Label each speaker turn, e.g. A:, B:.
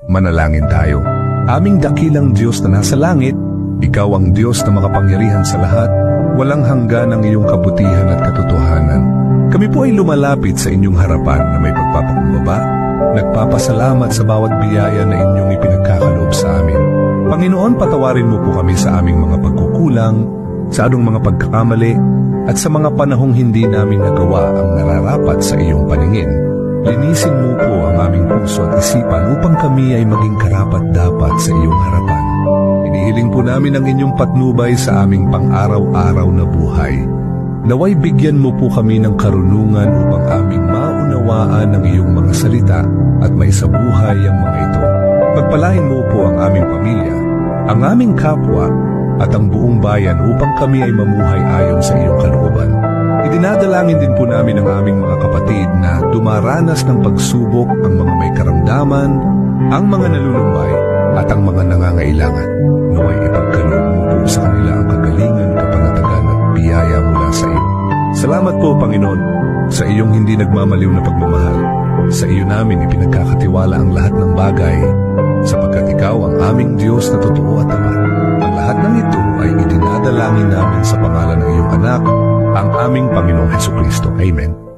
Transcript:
A: Manalangin tayo. Aming dakilang Diyos na nasa langit, Ikaw ang Diyos na makapangyarihan sa lahat, walang hanggan ang iyong kabutihan at katotohanan. Kami po ay lumalapit sa inyong harapan na may pagpapakumbaba, nagpapasalamat sa bawat biyaya na inyong ipinagkakaloob sa amin. Panginoon, patawarin mo po kami sa aming mga pagkukulang, sa anong mga pagkakamali, at sa mga panahong hindi namin nagawa ang nararapat sa iyong paningin. Linisin mo po ang aming puso at isipan upang kami ay maging karapat-dapat sa iyong harapan. Inihiling po namin ang inyong patnubay sa aming pang-araw-araw na buhay. Naway bigyan mo po kami ng karunungan upang aming maunawaan ang iyong mga salita at maisabuhay ang mga ito. Pagpalain mo po ang aming pamilya, ang aming kapwa, at ang buong bayan upang kami ay mamuhay ayon sa iyong kalooban. Idinadalangin din po namin ang aming mga kapatid na dumaranas ng pagsubok, ang mga may karamdaman, ang mga nalulumbay, at ang mga nangangailangan. Naway ipagkaloob mo po sa kanila ang kagalingan, kapanatagan at biyaya mula sa iyo. Salamat po, Panginoon, sa iyong hindi nagmamaliw na pagmamahal. Sa iyo namin ipinagkakatiwala ang lahat ng bagay, sapagkat ikaw ang aming Diyos na totoo at tapat. Ang lahat ng ito ay idinadalangin namin sa pangalan ng iyong anak, ang aming Panginoong Hesukristo. Amen.